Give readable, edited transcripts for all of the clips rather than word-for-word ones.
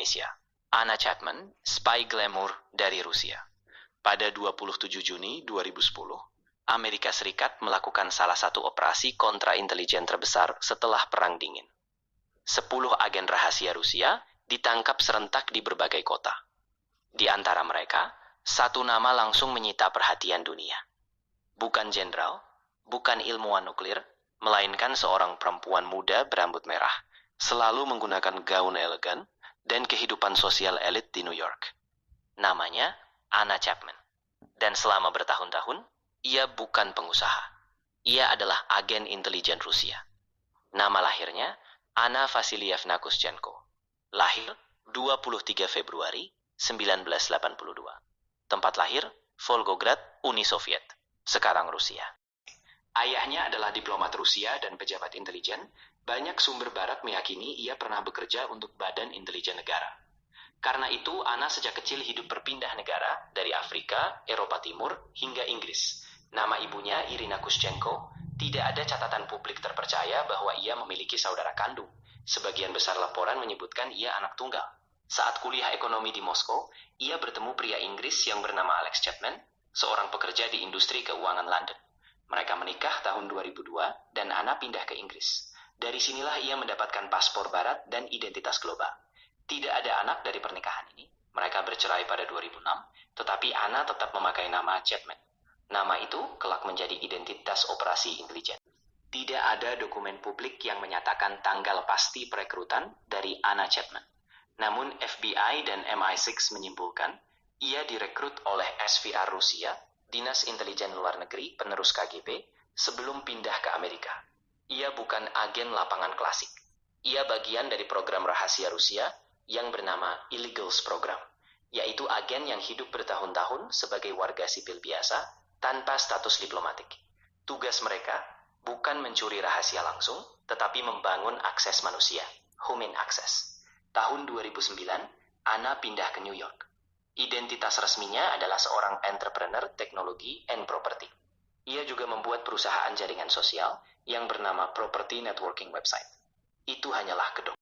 Indonesia. Anna Chapman, spy glamour dari Rusia. Pada 27 Juni 2010, Amerika Serikat melakukan salah satu operasi kontra-intelijen terbesar setelah Perang Dingin. 10 agen rahasia Rusia ditangkap serentak di berbagai kota. Di antara mereka, satu nama langsung menyita perhatian dunia. Bukan jenderal, bukan ilmuwan nuklir, melainkan seorang perempuan muda berambut merah, selalu menggunakan gaun elegan dan kehidupan sosial elit di New York. Namanya Anna Chapman. Dan selama bertahun-tahun, ia bukan pengusaha. Ia adalah agen intelijen Rusia. Nama lahirnya Anna Vasilievna Kushchenko. Lahir 23 Februari 1982. Tempat lahir Volgograd, Uni Soviet, sekarang Rusia. Ayahnya adalah diplomat Rusia dan pejabat intelijen. Banyak sumber barat meyakini ia pernah bekerja untuk Badan Intelijen Negara. Karena itu, Anna sejak kecil hidup berpindah negara dari Afrika, Eropa Timur, hingga Inggris. Nama ibunya, Irina Kushchenko, tidak ada catatan publik terpercaya bahwa ia memiliki saudara kandung. Sebagian besar laporan menyebutkan ia anak tunggal. Saat kuliah ekonomi di Moskow, ia bertemu pria Inggris yang bernama Alex Chapman, seorang pekerja di industri keuangan London. Mereka menikah tahun 2002 dan Anna pindah ke Inggris. Dari sinilah ia mendapatkan paspor barat dan identitas global. Tidak ada anak dari pernikahan ini. Mereka bercerai pada 2006, tetapi Anna tetap memakai nama Chapman. Nama itu kelak menjadi identitas operasi intelijen. Tidak ada dokumen publik yang menyatakan tanggal pasti perekrutan dari Anna Chapman. Namun FBI dan MI6 menyimpulkan ia direkrut oleh SVR Rusia, Dinas Intelijen Luar Negeri penerus KGB, sebelum pindah ke Amerika. Ia bukan agen lapangan klasik. Ia bagian dari program rahasia Rusia yang bernama Illegals Program, yaitu agen yang hidup bertahun-tahun sebagai warga sipil biasa tanpa status diplomatik. Tugas mereka bukan mencuri rahasia langsung, tetapi membangun akses manusia, human access. Tahun 2009, Anna pindah ke New York. Identitas resminya adalah seorang entrepreneur teknologi and property. Ia juga membuat perusahaan jaringan sosial yang bernama Property Networking Website. Itu hanyalah kedok.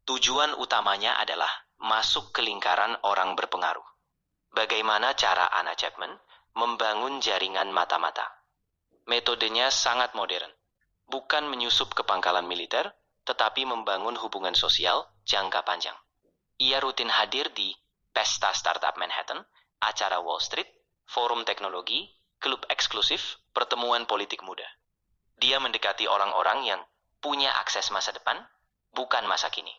Tujuan utamanya adalah masuk ke lingkaran orang berpengaruh. Bagaimana cara Anna Chapman membangun jaringan mata-mata? Metodenya sangat modern. Bukan menyusup ke pangkalan militer, tetapi membangun hubungan sosial jangka panjang. Ia rutin hadir di Pesta Startup Manhattan, acara Wall Street, forum teknologi, klub eksklusif, pertemuan politik muda. Dia mendekati orang-orang yang punya akses masa depan, bukan masa kini.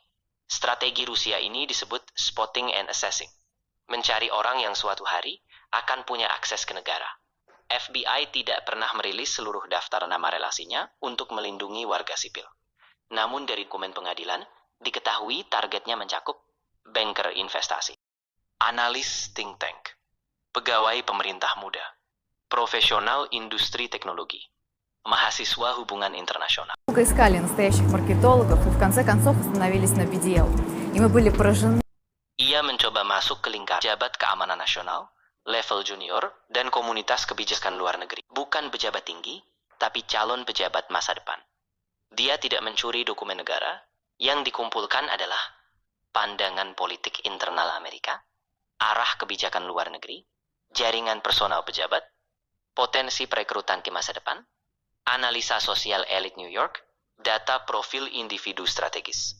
Strategi Rusia ini disebut spotting and assessing. Mencari orang yang suatu hari akan punya akses ke negara. FBI tidak pernah merilis seluruh daftar nama relasinya untuk melindungi warga sipil. Namun dari dokumen pengadilan, diketahui targetnya mencakup banker investasi, analis think tank, pegawai pemerintah muda, profesional industri teknologi, mahasiswa hubungan internasional. Долго искали настоящих маркетологов и в конце концов остановились на BDL. И мы были поражены. Ia mencoba masuk ke lingkar pejabat keamanan nasional, level junior, dan komunitas kebijakan luar negeri. Bukan pejabat tinggi, tapi calon pejabat masa depan. Dia tidak mencuri dokumen negara, yang dikumpulkan adalah pandangan politik internal Amerika, arah kebijakan luar negeri, jaringan personal pejabat, potensi perekrutan ke masa depan, analisa sosial elit New York, data profil individu strategis.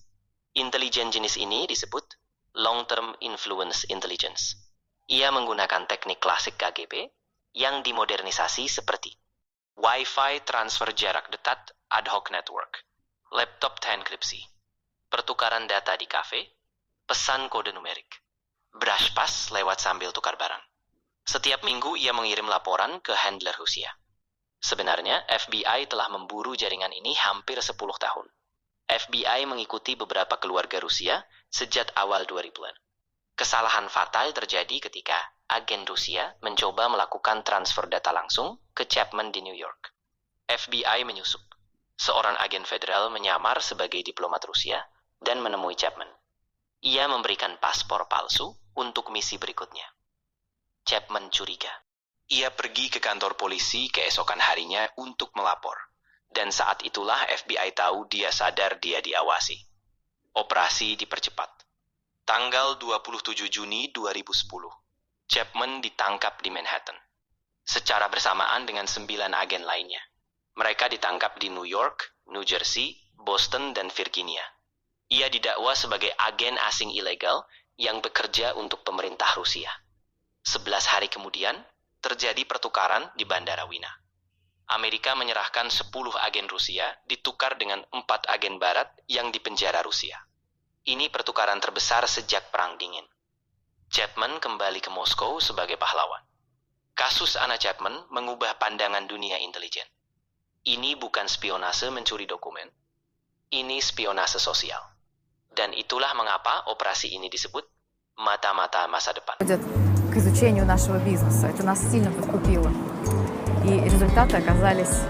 Intelijen jenis ini disebut long-term influence intelligence. Ia menggunakan teknik klasik KGB yang dimodernisasi seperti Wi-Fi transfer jarak dekat ad hoc network, laptop enkripsi, pertukaran data di kafe, pesan kode numerik, brush pass lewat sambil tukar barang. Setiap minggu ia mengirim laporan ke handler Rusia. Sebenarnya FBI telah memburu jaringan ini hampir 10 tahun. FBI mengikuti beberapa keluarga Rusia sejak awal 2000-an. Kesalahan fatal terjadi ketika agen Rusia mencoba melakukan transfer data langsung ke Chapman di New York. FBI menyusup. Seorang agen federal menyamar sebagai diplomat Rusia dan menemui Chapman. Ia memberikan paspor palsu untuk misi berikutnya. Chapman curiga. Ia pergi ke kantor polisi keesokan harinya untuk melapor. Dan saat itulah FBI tahu dia sadar dia diawasi. Operasi dipercepat. Tanggal 27 Juni 2010, Chapman ditangkap di Manhattan, secara bersamaan dengan 9 agen lainnya. Mereka ditangkap di New York, New Jersey, Boston, dan Virginia. Ia didakwa sebagai agen asing ilegal yang bekerja untuk pemerintah Rusia. 11 hari kemudian, terjadi pertukaran di Bandara Wina. Amerika menyerahkan 10 agen Rusia ditukar dengan 4 agen Barat yang dipenjara Rusia. Ini pertukaran terbesar sejak Perang Dingin. Chapman kembali ke Moskow sebagai pahlawan. Kasus Anna Chapman mengubah pandangan dunia intelijen. Ini bukan spionase mencuri dokumen. Ini spionase sosial. Dan itulah mengapa operasi ini disebut mata-mata masa depan. К изучению нашего бизнеса. Это нас сильно подкупило. И результаты оказались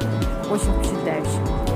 очень впечатляющими.